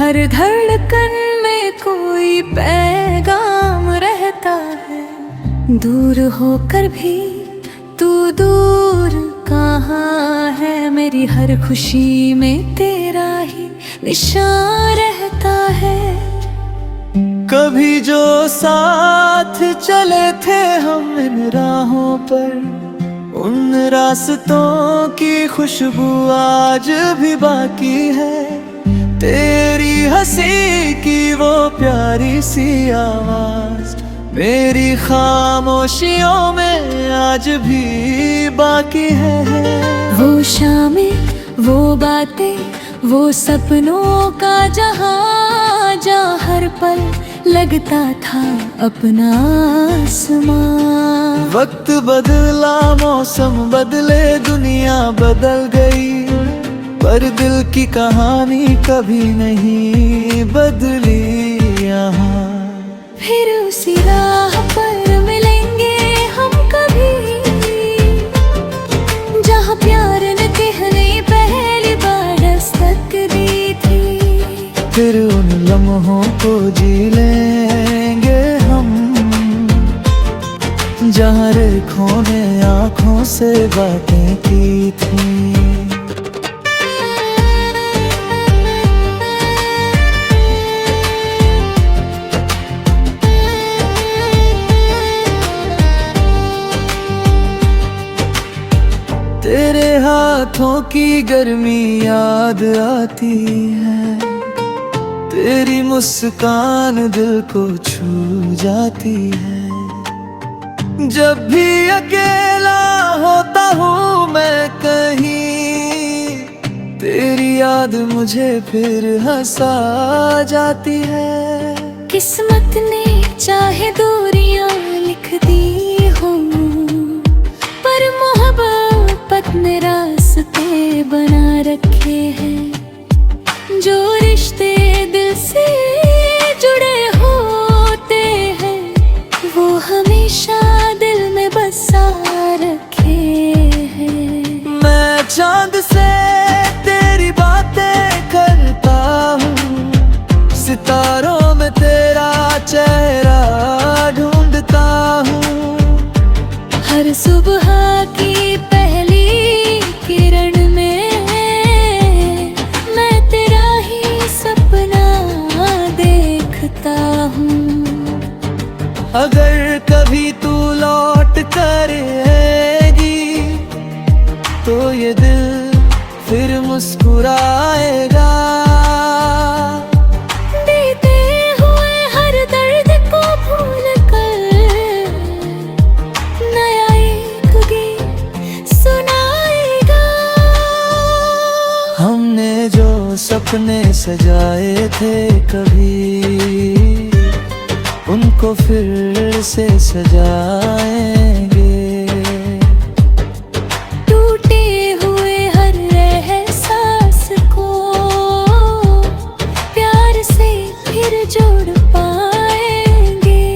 हर धड़कन में कोई पैगाम रहता है। दूर होकर भी तू दूर कहाँ है, मेरी हर खुशी में तेरा ही निशान रहता है। कभी जो साथ चले थे हम इन राहों पर, उन रास्तों की खुशबू आज भी बाकी है। तेरी हंसी की वो प्यारी सी आवाज मेरी खामोशियों में आज भी बाकी है। वो शामें, वो बातें, वो सपनों का जहां, जहां हर पल लगता था अपना आसमां। वक्त बदला, मौसम बदले, दुनिया बदल गई, पर दिल की कहानी कभी नहीं बदली यहाँ। फिर उसी राह पर मिलेंगे हम कभी, जहाँ प्यार ने कहने पहली बार दस्तक दी थी। फिर उन लम्हों को जी लेंगे हम, जहाँ रेखों ने आँखों से बातें की थी। तेरे हाथों की गर्मी याद आती है, तेरी मुस्कान दिल को छू जाती है। जब भी अकेला होता हूँ मैं कहीं, तेरी याद मुझे फिर हंसा जाती है। किस्मत ने चाहे दूरियां लिख दी हों, पर मोहब्बत ने रास्ते बना रखे हैं। जो रिश्ते दिल से जुड़े होते हैं, वो हमेशा दिल में बसा रखे हैं। मैं चांद से तेरी बातें करता हूँ, सितारों में तेरा चेहरा ढूंढता हूँ। हर सुबह की पहली किरण में मैं तेरा ही सपना देखता हूँ। अगर कभी तू लौट कर आएगी, तो ये दिल फिर मुस्कुराएगा। बीते हुए हर दर्द को भूल कर नया एक गीत सुनाएगा। हमने जो सपने सजाए थे कभी, उनको फिर से सजाएंगे। टूटे हुए हर एहसास को प्यार से फिर जोड़ पाएंगे।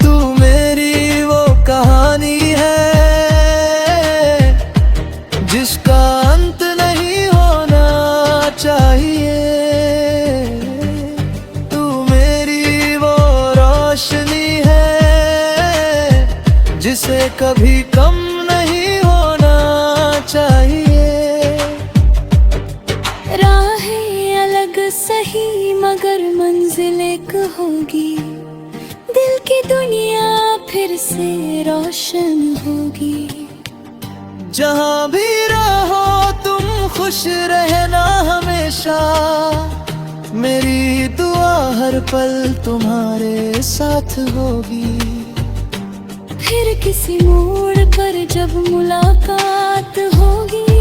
तू मेरी वो कहानी है, जिसका अंत नहीं होना चाहिए। जिसे कभी कम नहीं होना चाहिए। राहें अलग सही मगर मंजिल एक होगी, दिल की दुनिया फिर से रोशन होगी। जहाँ भी रहो तुम खुश रहना हमेशा, मेरी दुआ हर पल तुम्हारे साथ होगी। फिर किसी मोड़ पर जब मुलाकात होगी,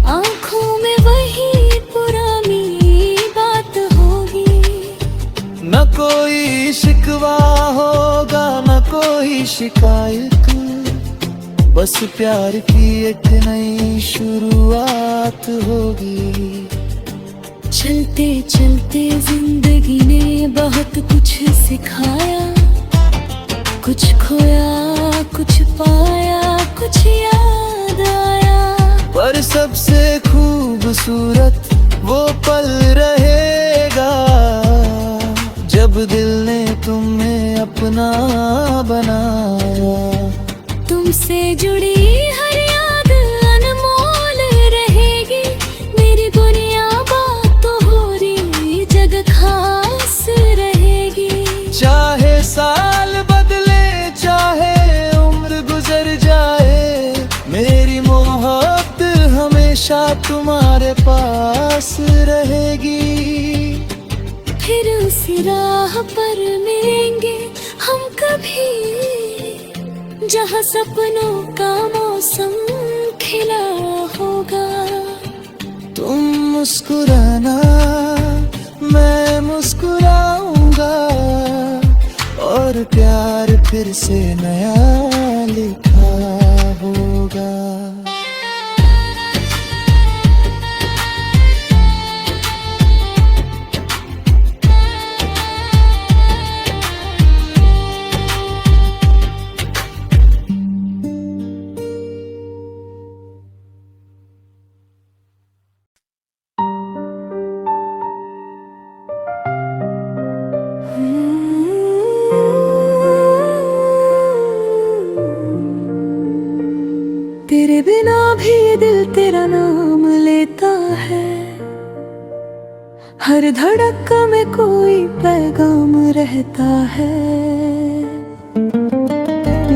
आंखों में वही पुरानी बात होगी। न कोई शिकवा होगा, न कोई शिकायत, बस प्यार की एक नई शुरुआत होगी। चलते चलते जिंदगी ने बहुत कुछ सिखाया, कुछ खोया कुछ पाया कुछ याद आया। पर सबसे खूबसूरत वो पल रहेगा जब दिल ने तुम्हें अपना बनाया। तुमसे जुड़ी हर याद अनमोल रहेगी, मेरी दुनिया बात तो हो रही जग खास रहेगी। चाहे साल बदले चाहे उम्र गुजर जाए, मेरी मोहब्बत हमेशा तुम्हारे पास रहेगी। फिर उसी राह पर मिलेंगे हम कभी, जहाँ सपनों का मौसम खिला होगा। तुम मुस्कुराना मैं मुस्कुराऊंगा, और प्यार फिर से नया लिखा होगा। तेरे बिना भी ये दिल तेरा नाम लेता है, हर धड़क में कोई पैगाम रहता है।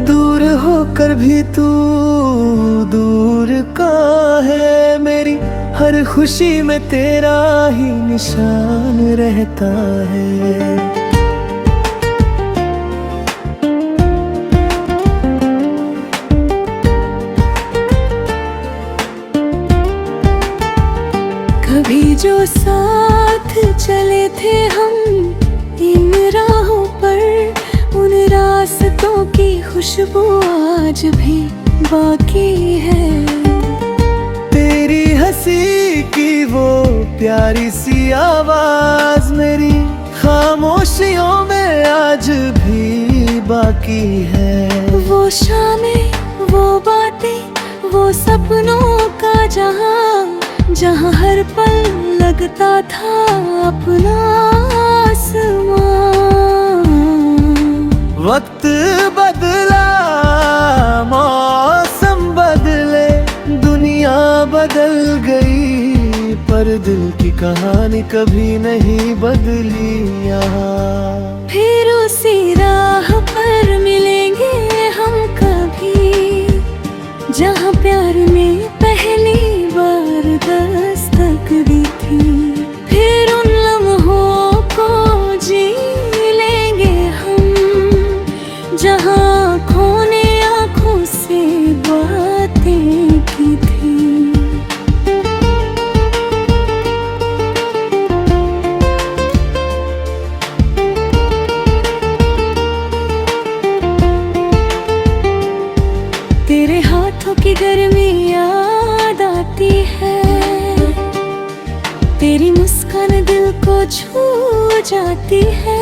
दूर होकर भी तू दूर का है, मेरी हर खुशी में तेरा ही निशान रहता है। कभी जो साथ चले थे हम इन राहों पर, उन रास्तों की खुशबू आज भी बाकी है। तेरी हंसी की वो प्यारी सी आवाज मेरी खामोशियों में आज भी बाकी है। वो शामें, वो बातें, वो सपनों का जहां, जहाँ हर पल लगता था अपना आसमां। वक्त बदला मौसम बदले, दुनिया बदल गई, पर दिल की कहानी कभी नहीं बदली यहाँ। फिर उसी राह पर मिलेंगे हम कभी, जहाँ प्यार ने पहली बार दस्तक दी थी। फिर उन लम्हों को जी लेंगे हम, जहाँ आँखों ने आँखों से बातें की थी। तेरे हाथों की गर्मी याद आती है, तेरी मुस्कान दिल को छू जाती है।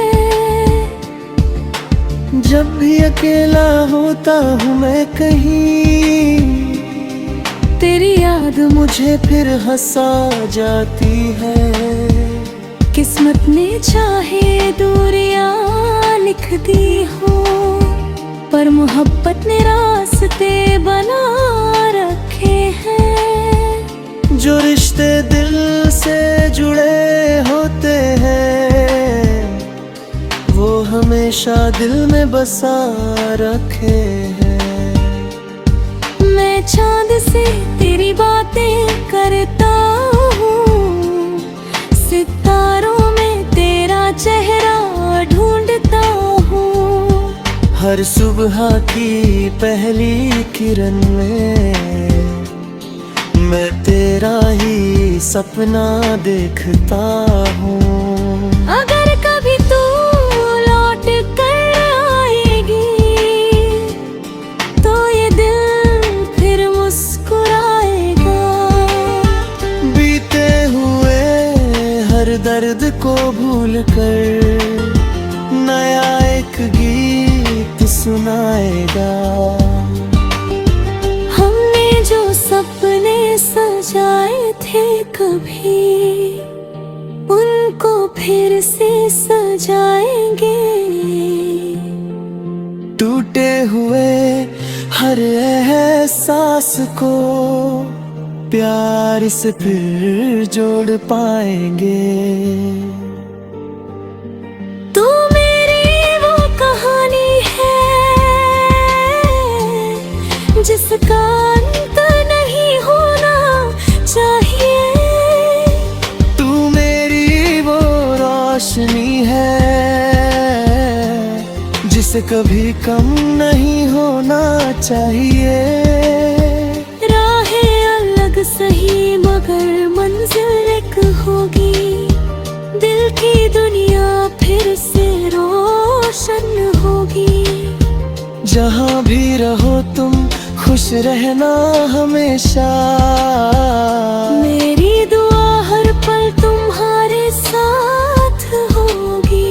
जब भी अकेला होता हूँ मैं कहीं, तेरी याद मुझे फिर हंसा जाती है। किस्मत ने चाहे दूरियां लिख दी हो, पर मोहब्बत ने रास्ते बना रखे हैं। जो रिश्ते दिल से जुड़े होते हैं, वो हमेशा दिल में बसा रखे हैं। मैं चांद से तेरी बातें करता हूँ, सितारों में तेरा चेहरा ढूंढता हूँ। हर सुबह की पहली किरण में मैं तेरा ही सपना देखता हूँ। अगर कभी तू लौट कर आएगी, तो ये दिल फिर मुस्कुराएगा। बीते हुए हर दर्द को भूल कर नया एक गीत सुनाएगा। हमने जो सपने सजाए थे कभी, सजाएंगे। टूटे हुए हर एहसास को प्यार से फिर जोड़ पाएंगे। तू मेरी वो कहानी है जिसका अंत नहीं होना चाहिए। तू मेरी वो रोशनी है जिसे कभी कम नहीं होना चाहिए। राहें अलग सही मगर मंजिल एक होगी। दिल की दुनिया फिर से रोशन होगी। जहाँ भी रहो तुम खुश रहना हमेशा। मेरी दुआ हर पल तुम्हारे साथ होगी।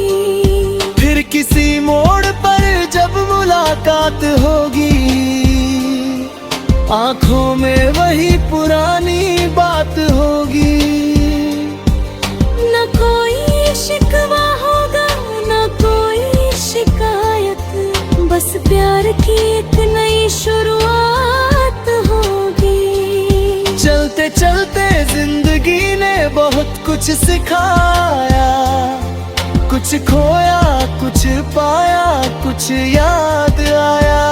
फिर किसी मोड़ पर जब मुलाकात होगी, आंखों में वही पुरानी बात होगी। न कोई शिकवा होगा न कोई शिकायत, बस प्यार की एक नई शुरुआत होगी। चलते चलते जिंदगी ने बहुत कुछ सिखाया, कुछ खोया कुछ पाया कुछ याद आया।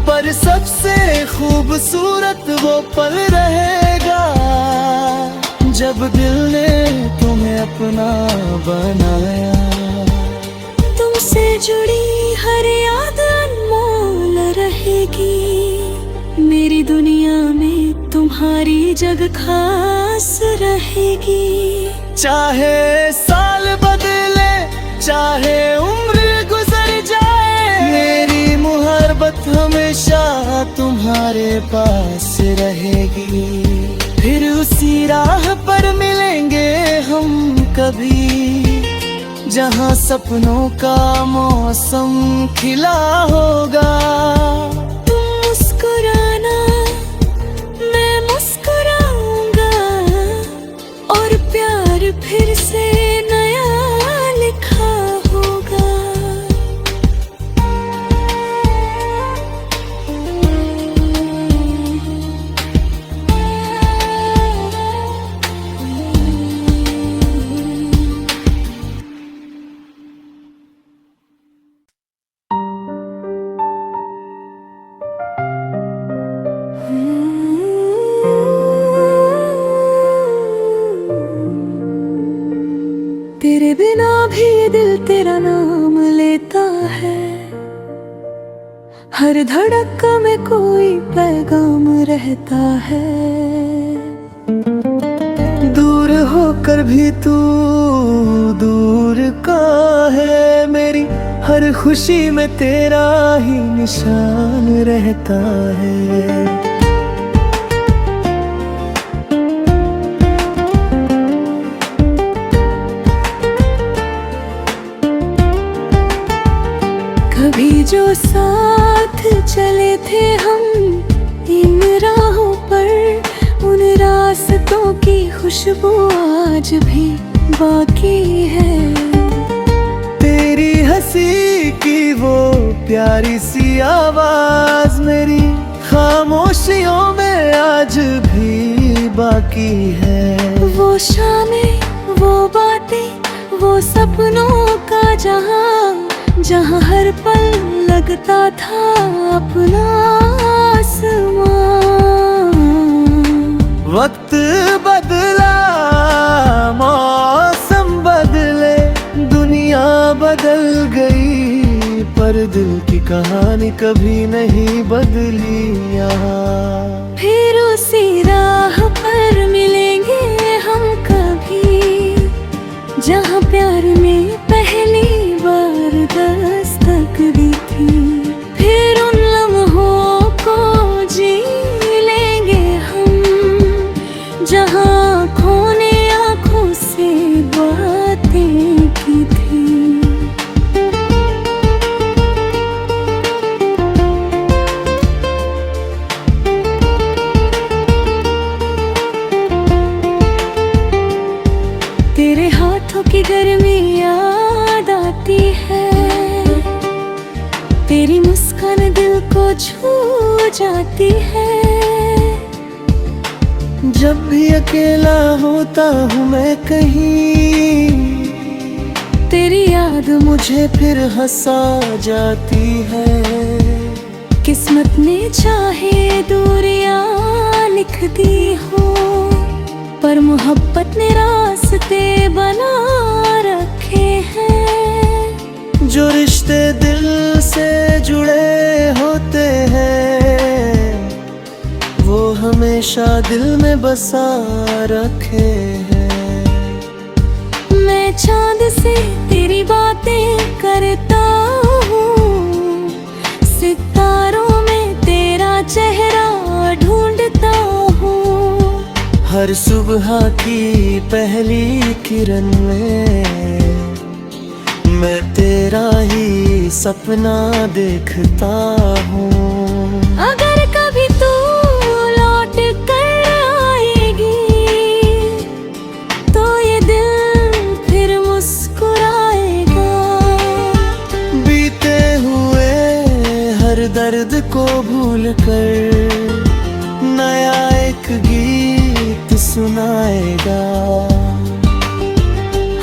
पर सबसे खूबसूरत वो पल रहेगा जब दिल ने तुम्हें अपना बनाया। तुमसे जुड़ी हर याद अनमोल रहेगी। मेरी दुनिया में तुम्हारी जगह खास रहेगी। चाहे साल बदले चाहे उम्र गुजर जाए, मेरी मोहब्बत हमेशा तुम्हारे पास रहेगी। फिर उसी राह पर मिलेंगे हम कभी, जहाँ सपनों का मौसम खिला होगा। तुम मुस्कुराना मैं मुस्कुराऊंगा और प्यार फिर से नया लिखा होगा। तेरे बिना भी दिल तेरा नाम लेता है। हर धड़क में कोई पैगाम रहता है। दूर होकर भी तू दूर का है, मेरी हर खुशी में तेरा ही निशान रहता है। कभी जो साथ चले थे हम इन राहों पर, उन रास्तों की खुशबू आज भी बाकी है। तेरी हंसी की वो प्यारी सी आवाज मेरी खामोशियों में आज भी बाकी है। वो शामें वो बातें वो सपनों का जहां, जहाँ हर पल लगता था अपना आसमां। वक्त बदला मौसम बदले दुनिया बदल गई, पर दिल की कहानी कभी नहीं बदली यहाँ। फिर उसी राह पर मिलेंगे हम कभी, जहाँ प्यार में पहली बार दस्तक दी थी। फिर उन लम्हों को जी लेंगे हम, जहाँ आँखों ने आँखों से बातें की थी। जाती है। जब भी अकेला होता हूँ मैं कहीं, तेरी याद मुझे फिर हंसा जाती है। किस्मत ने चाहे दूरियां लिख दी हो, पर मोहब्बत ने रास्ते बना रखे हैं। जो रिश्ते दिल से जुड़े होते हैं, वो हमेशा दिल में बसा रखे हैं। मैं चांद से तेरी बातें करता हूँ, सितारों में तेरा चेहरा ढूंढता हूँ। हर सुबह की पहली किरण में मैं तेरा ही सपना देखता हूँ। अगर कभी तू लौट कर आएगी, तो ये दिल फिर मुस्कुराएगा। बीते हुए हर दर्द को भूल कर नया एक गीत सुनाएगा।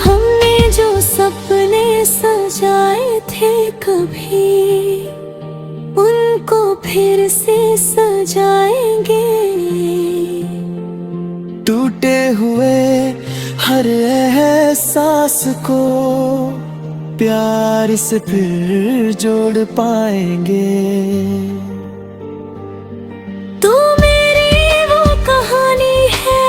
हमने जो सपने सजाए थे कभी, उनको फिर से सजाएंगे। टूटे हुए हर एहसास को प्यार से फिर जोड़ पाएंगे। तू मेरी वो कहानी है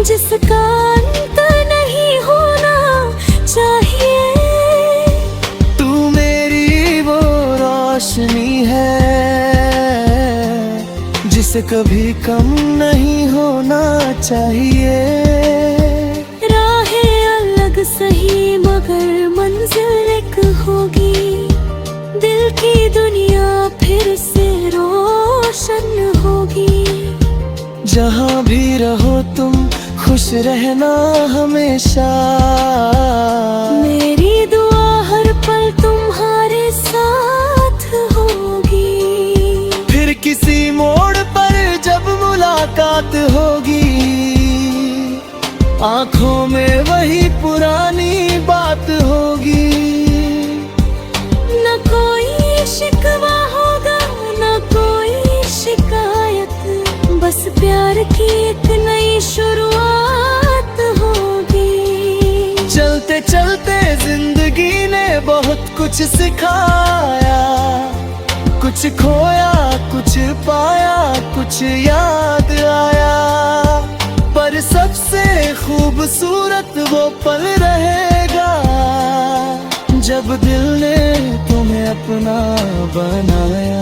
जिसका अंत नहीं होना चाहिए। तू मेरी वो रोशनी है जिसे कभी कम नहीं होना चाहिए। राहें अलग सही मगर मंजिल एक होगी, दिल की दुनिया फिर से रोशन होगी। जहाँ भी रहो तुम खुश रहना हमेशा, मेरी दुआ हर पल तुम्हारे साथ होगी। फिर किसी मोड़ पर जब मुलाकात होगी, आंखों में वही पुरानी बात होगी। न कोई शिकवा होगा न कोई शिकायत, बस प्यार की एक नई शुरुआत होगी। चलते चलते जिंदगी ने बहुत कुछ सिखाया, कुछ खोया कुछ पाया कुछ याद आया। पर सबसे खूबसूरत वो पल रहेगा जब दिल ने तुम्हें अपना बनाया।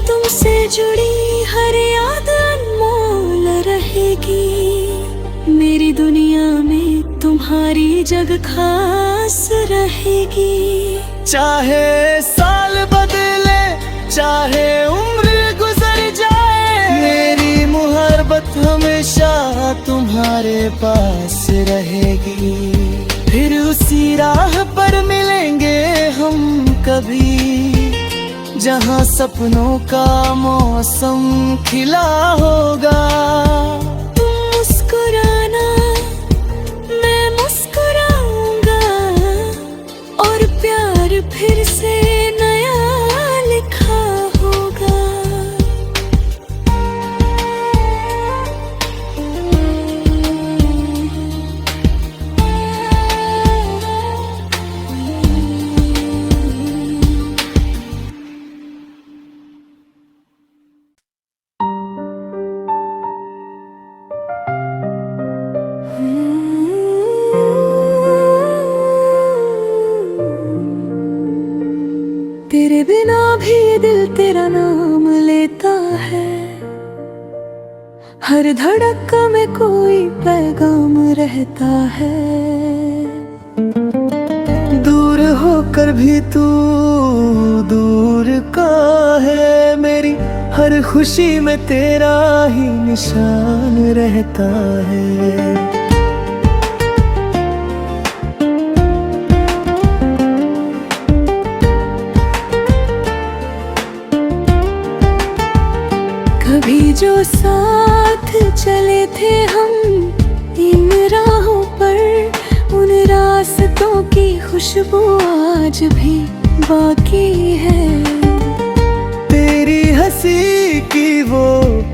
तुमसे जुड़ी हर याद अनमोल रहेगी, मेरी दुनिया में तुम्हारी जगह खास रहेगी। चाहे साल बदले चाहे उम्र गुजर जाए, मेरी मोहब्बत हमेशा तुम्हारे पास रहेगी। फिर उसी राह पर मिलेंगे हम कभी, जहाँ सपनों का मौसम खिला होगा। तुम मुस्कुराना मैं मुस्कुराऊंगा, और प्यार फिर से नया लिखा होगा। तेरे बिना भी दिल तेरा नाम लेता है, हर धड़कन में कोई पैगाम रहता है। दूर होकर भी तू दूर का है, मेरी हर खुशी में तेरा ही निशान रहता है। कभी जो साथ चले थे हम इन राहों पर, उन रास्तों की खुशबू आज भी बाकी है। तेरी हंसी की वो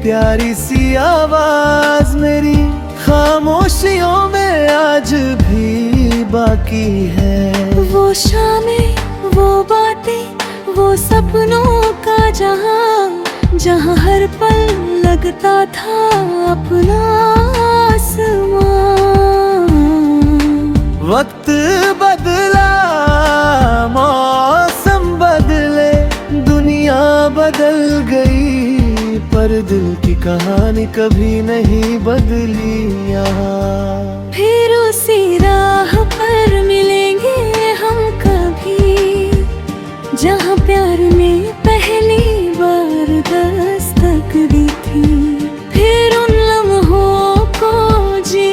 प्यारी सी आवाज मेरी खामोशियों में आज भी बाकी है। वो शामें, वो बातें, वो सपनों का जहां, जहां हर पल लगता था अपना आसमां। वक्त बदला, मौसम बदले, दुनिया बदल गई, पर दिल की कहानी कभी नहीं बदली यहाँ। फिर उसी राह पर मिलेंगे हम कभी, जहाँ प्यार ने पहली बार दस्तक दी थी। फिर उन लम्हों को जी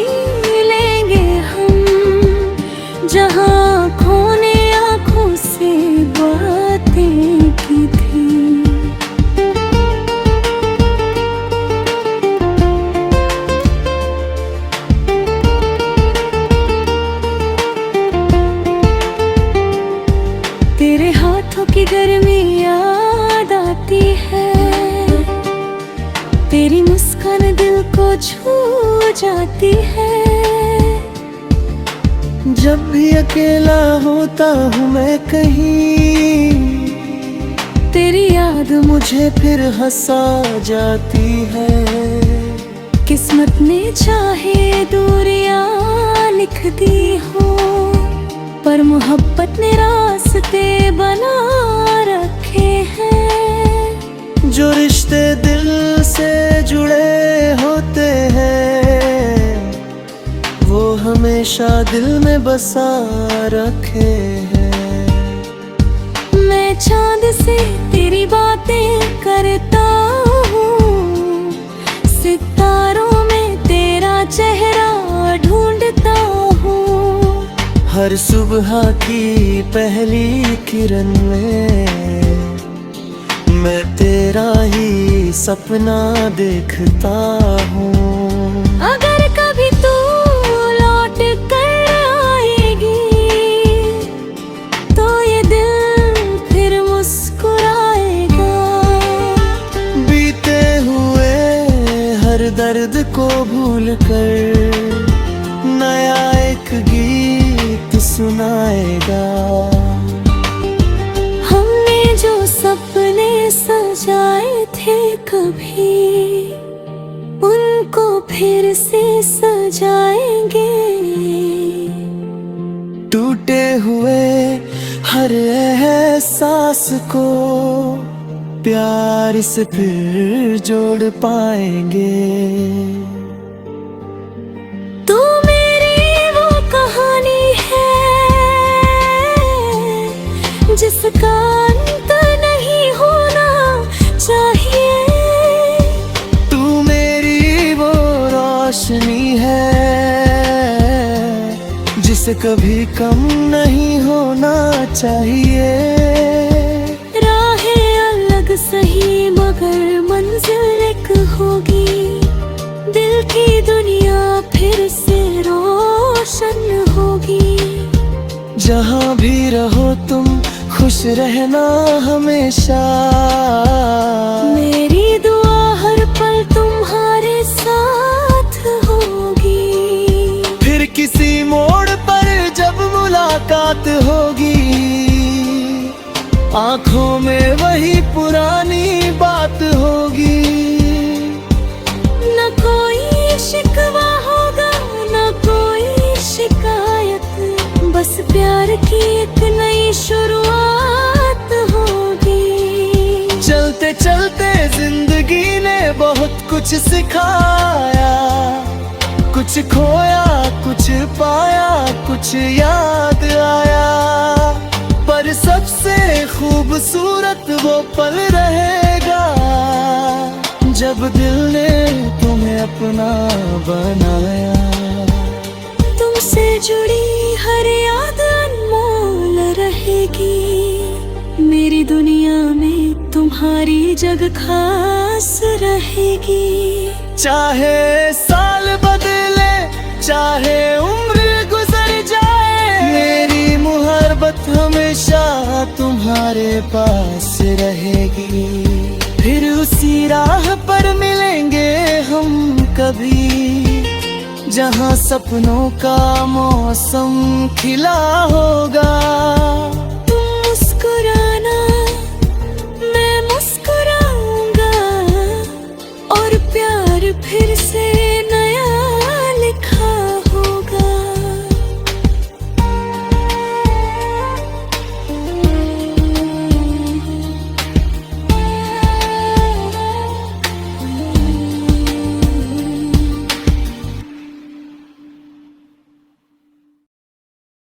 लेंगे हम, जहाँ आँखों ने आँखों से बातें की थी। तेरे हाथों की गर्मी याद आती है, तेरी मुस्कान दिल को छू जाती है। जब भी अकेला होता हूँ मैं कहीं, तेरी याद मुझे फिर हंसा जाती है। किस्मत ने चाहे दूरियां लिख दी हो, पर मोहब्बत ने रास्ते बना रखे हैं। जो रिश्ते दिल से जुड़े होते हैं, वो हमेशा दिल में बसा रखे हैं। मैं चांद से तेरी बातें करता हूँ, सितारों में तेरा चेहरा ढूंढता हूँ। हर सुबह की पहली किरण में मैं तेरा ही सपना देखता हूँ। अगर कभी तू लौट कर आएगी, तो ये दिल फिर मुस्कुराएगा। बीते हुए हर दर्द को भूल कर नया एक गीत सुनाएगा। हमने जो सपने सजाए थे कभी, उनको फिर से सजाएंगे। टूटे हुए हर एहसास को प्यार से फिर जोड़ पाएंगे। तू मेरी वो कहानी है जिसका अंत नहीं होना चाहिए। तू मेरी वो रोशनी है जिसे कभी कम नहीं होना चाहिए। राहें अलग सही मगर मंजिल एक होगी, दिल की दुनिया फिर से रोशन होगी। जहाँ भी रहो तुम खुश रहना हमेशा, मेरी दुआ हर पल तुम्हारे साथ होगी। फिर किसी मोड़ पर जब मुलाकात होगी, आंखों में वही पुरानी बात होगी। न कोई शिकवा होगा न कोई शिकायत, बस प्यार की एक नई शुरुआत होगी। चलते चलते जिंदगी ने बहुत कुछ सिखाया, कुछ खोया कुछ पाया कुछ याद आया, पर सबसे खूबसूरत वो पल रहेगा जब दिल ने तुम्हें अपना बनाया। तुमसे जुड़ी हर याद अनमोल रहेगी, मेरी दुनिया में तुम्हारी जगह खास रहेगी। रहेगी। चाहे साल बदले, चाहे उम्र गुजर जाए, मेरी मोहब्बत हमेशा तुम्हारे पास रहेगी। फिर उसी राह पर मिलेंगे हम कभी, जहाँ सपनों का मौसम खिला होगा। तुम मुस्कुराना, मैं मुस्कुराऊंगा, और प्यार फिर से